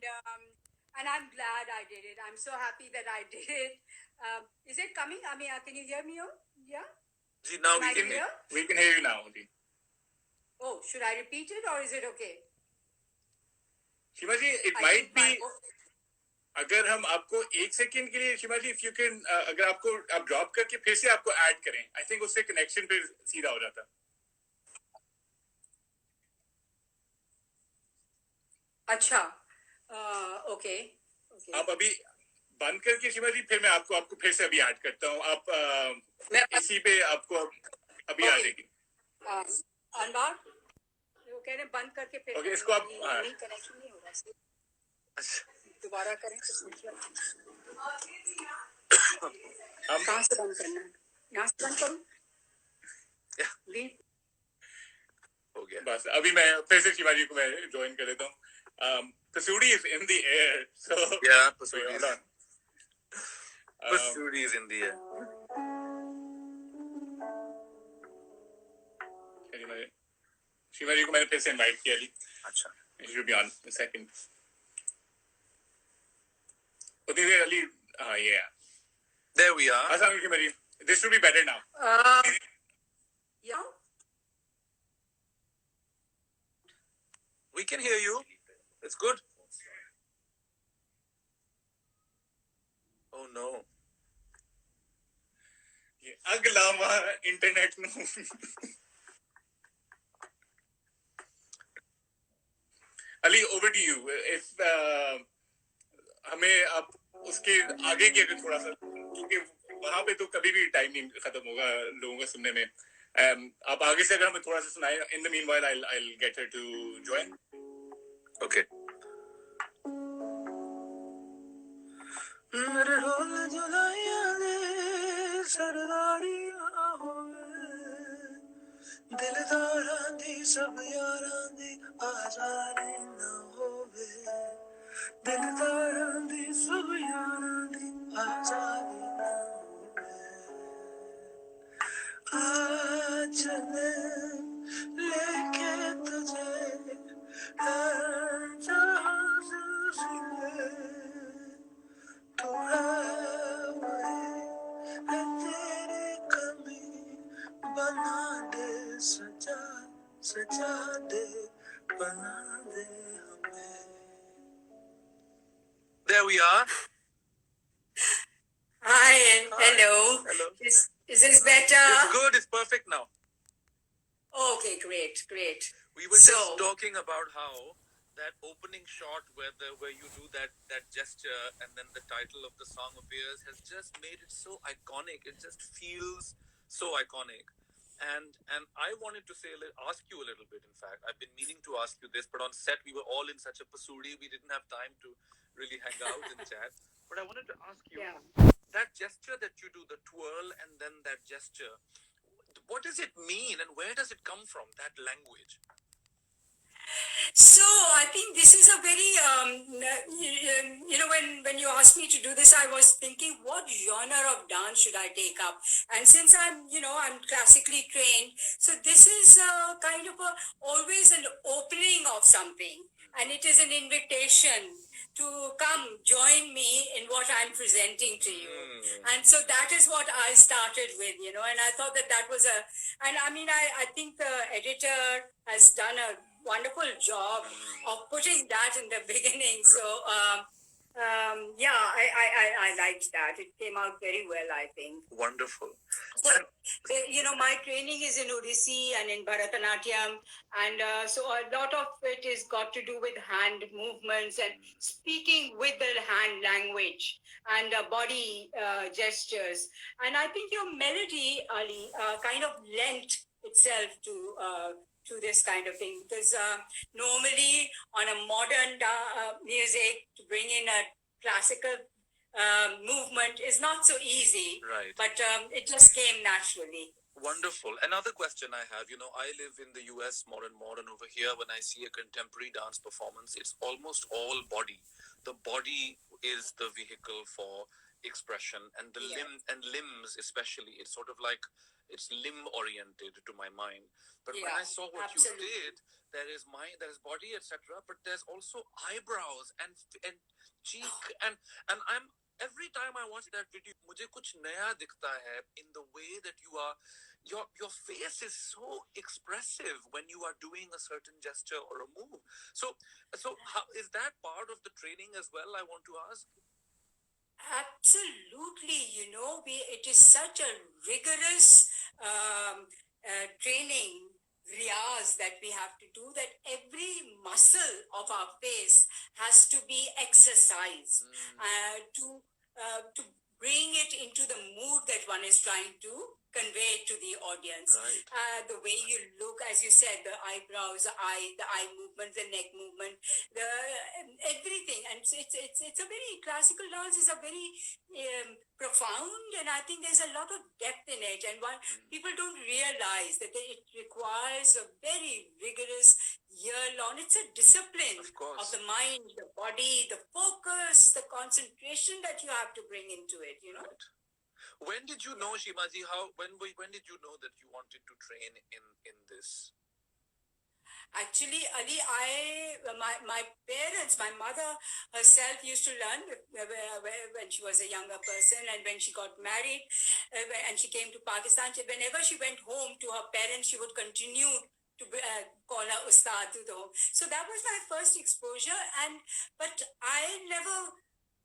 and I'm glad I did it. I'm so happy that I did it. Is it coming? I mean, can you hear me? Yeah. Now we can hear you now. Oh, should I repeat it or is it okay? Sheema ji, it might be. अगर हम आपको एक second के लिए शीमा जी if you can अगर आपको आप drop करके फिर से आपको ऐड करें आई थिंक उससे कनेक्शन फिर सीधा हो जाता. अच्छा ओके आप अभी बंद करके शीमा जी फिर मैं आपको फिर से अभी ऐड करता हूँ. आप इसी पे आपको अभी आ जाएगी. अनवर वो कह रहे बंद करके फिर ओके इसको आप कनेक्शन नहीं हो रहा. दोबारा करें हम कहाँ से बंद करना है? यहाँ से बंद करूँ? हो गया बस. अभी मैं फिर से शिवाजी को मैं ज्वाइन कर लेता हूँ. Pasoori is in the air, so yeah, Pasoori is in the air. Shivaji को मैंने फिर से इनवाइट किया अभी. अच्छा. It should be on a second. Yeah. There we are. This should be better now. Yeah. We can hear you. It's good. Oh no. Aglama internet no. Ali, over to you. If हमें आप उसके आगे की अगर थोड़ा सा क्योंकि वहां पे तो कभी भी टाइम नहीं खत्म होगा लोगों का सुनने में. आप आगे से अगर हमें थोड़ा सा सुनाए. In the meanwhile, I'll get her to join. Okay. मेरे रोल जुलाइया दे सरदारियां होवे दिलदारां दी सब यारां दी आजारी ना होवे दिलदारां दी सब यारां दी आजारी ना होवे आ चले लेके तुझे जहां से थोड़ा है तेरी कमी बना दे सजा दे बना दे हमें. There we are. Hi and hello. Hello. Is this better? It's good. It's perfect now. Okay, great. We were just talking about how that opening shot where you do that gesture and then the title of the song appears has just made it so iconic. It just feels so iconic. And I wanted to ask you a little bit. In fact, I've been meaning to ask you this, but on set we were all in such a pasoori, we didn't have time to really hang out and chat. But I wanted to ask you, that gesture that you do, the twirl and then that gesture, what does it mean and where does it come from, that language? So I think this is a very, when you asked me to do this, I was thinking, what genre of dance should I take up? And since I'm classically trained, so this is kind of always an opening of something. And it is an invitation to come join me in what I'm presenting to you. And so that is what I started with, and I thought that was I think the editor has done a wonderful job of putting that in the beginning. So, I liked that. It came out very well, I think. Wonderful. So, my training is in Odissi and in Bharatanatyam. And so a lot of it is got to do with hand movements and speaking with the hand language and body gestures. And I think your melody, Ali, kind of lent itself to this kind of thing, because normally on a modern music to bring in a classical movement is not so easy, right? But it just came naturally. Wonderful. Another question I have, I live in the US more and more, and over here when I see a contemporary dance performance, it's almost all body. The body is the vehicle for expression, and the limbs especially. It's sort of like it's limb oriented to my mind. But when I saw what you did, there is body, etc. But there's also eyebrows and cheek and I'm every time I watch that video, मुझे कुछ नया दिखता है in the way that you are. Your face is so expressive when you are doing a certain gesture or a move. So how is that part of the training as well? I want to ask. Absolutely, it is such a rigorous training, riyaz that we have to do, that every muscle of our face has to be exercised to bring it into the mood that one is trying to convey to the audience. Right. The way you look, as you said, the eyebrows, the eye movement, the neck movement, the everything. And it's a very classical dance is a very profound, and I think there's a lot of depth in it. And people don't realize that it requires a very rigorous year-long. It's a discipline of the mind, the body, the focus, the concentration that you have to bring into it. Right. When did you know, Sheema ji? When did you know that you wanted to train in this? Actually, Ali, my parents, my mother herself used to learn when she was a younger person, and when she got married and she came to Pakistan, whenever she went home to her parents, she would continue to call her Ustad to the home. So that was my first exposure, but I never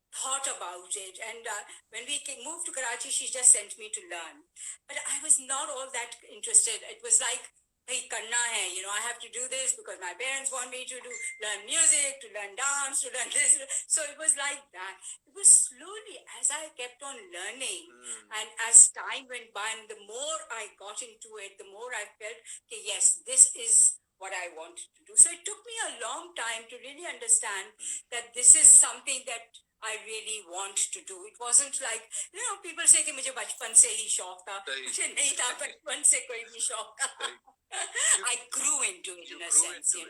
thought about it. And when we moved to Karachi, she just sent me to learn. But I was not all that interested. It was like, hey, karna hai, I have to do this because my parents want me to learn music, to learn dance, to learn this. So it was like that. It was slowly, as I kept on learning, and as time went by, and the more I got into it, the more I felt, okay, yes, this is what I want to do. So it took me a long time to really understand that this is something that I really want to do. It wasn't like, people say कि मुझे बचपन से ही शौक था. मुझे नहीं था बचपन से कोई भी शौक था. I grew into it in a sense, I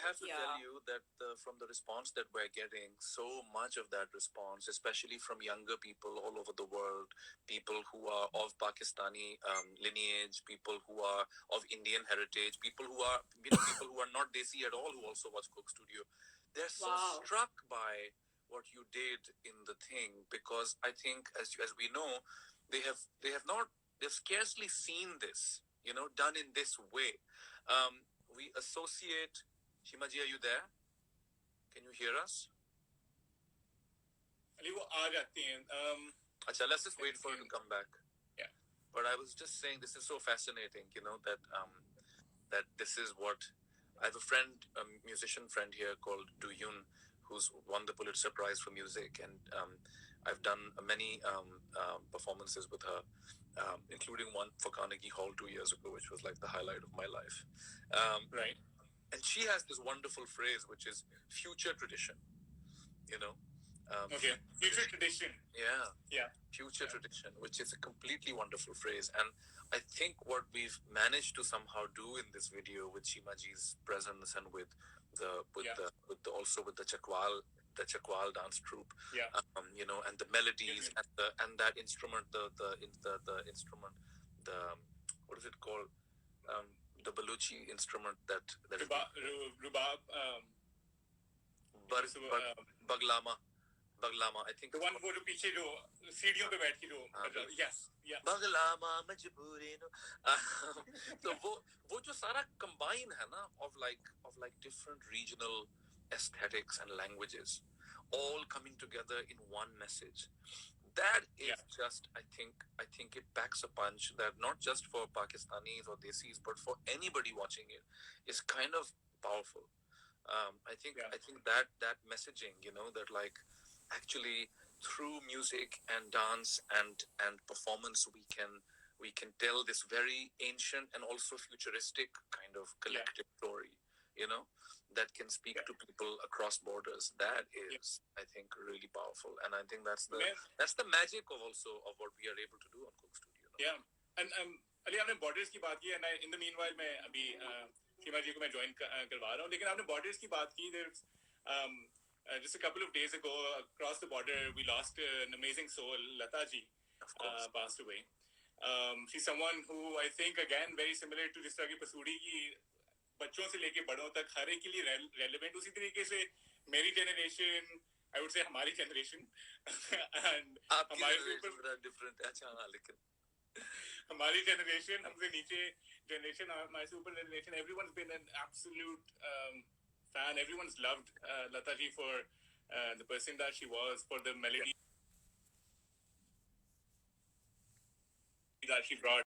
have to tell you that from the response that we're getting, so much of that response, especially from younger people all over the world, people who are of Pakistani lineage, people who are of Indian heritage, people who are people who are not Desi at all, who also watch Cook Studio, they're so struck by what you did in the thing, because I think as we know, they've scarcely seen this, done in this way. We associate. Sheema ji, are you there? Can you hear us? Let's just wait for her to come back. Yeah. But I was just saying, this is so fascinating, that this is what I have a musician friend here called Du Yun, who's won the Pulitzer Prize for music, and I've done many performances with her, including one for Carnegie Hall 2 years ago, which was like the highlight of my life. Right. And she has this wonderful phrase, which is future tradition. Okay, future tradition. Yeah. Future tradition, which is a completely wonderful phrase. And I think what we've managed to somehow do in this video with Sheema ji's presence and with the Chakwal dance troupe, and the melodies and that instrument, the instrument, what is it called? The Baluchi instrument that Rubab. Baglama, I think. The one wo piche jo सीढ़ियों पे बैठ के जो yes, yeah. Baglama majburi no. So वो जो सारा combine है ना of like different regional aesthetics and languages, all coming together in one message. That is just, I think it packs a punch that not just for Pakistanis or Desis, but for anybody watching it is kind of powerful. I think that messaging, that like actually through music and dance and performance we can tell this very ancient and also futuristic kind of collective story, that can speak to people across borders. That is, I think, really powerful, and I think that's the magic of what we are able to do on Cook Studio. Yeah, and Ali, आपने borders की बात की, and in the meanwhile मैं अभी Sheema ji को मैं join करवा रहा हूँ, लेकिन आपने borders की बात की, there's just a couple of days ago, across the border, we lost an amazing soul, Lata ji, passed away. She's someone who I think, again, very similar to जिस तरह की पसूरी की बच्चों से लेके बड़ों तक हर एक के लिए relevant, उसी तरीके से मेरी generation, I would say हमारी generation, and हमारे से ऊपर different, अच्छा हाँ लेकिन हमारी generation, हमसे नीचे generation, हमारे से ऊपर generation, everyone's been an absolute fan. Everyone's loved Lata ji for the person that she was, for the melody that she brought.